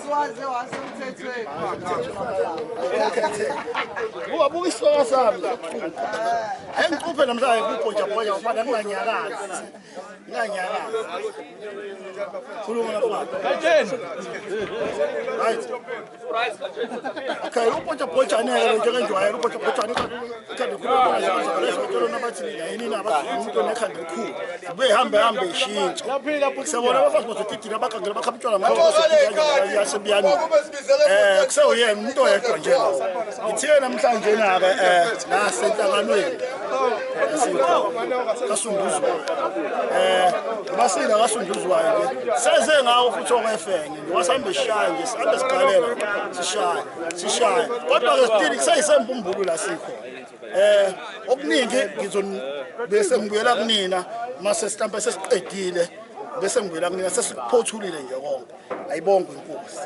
Swazi wasemthethweni. Ubuka isihloko sami. Engicuphe namhlanje kubhoja ufana nginganyakazi. Nginganyakazi. Khuluma lapha. Right. Okay, ubhoja neke njengenjwayelo ubhoja ikhanda khuluma leso nabathi yini nabathi umuntu onekhanda elikhulu. Sibuye hambe ishintsha. Sebona abafazi bazodidina abakangela bakhapitshwana manje yasebiyani. Kusewuyena umuntu oyedwa nje. Ngithiye namhlanje nake la senhlanganweni. Kasunduzwa. Basina kasunduzwayo nje. Seze ngawo futhi okwefenge. Wasambe shaya nje, sihambe sigalela. Sishaya. Kodwa ke still kusayisembumbulo la sikho. Okuningi bese ngibuyela kunina mase sitampa sesiqedile bese ngibuyela kunina sesiphothulile nje konke. Ayibonge inkosi.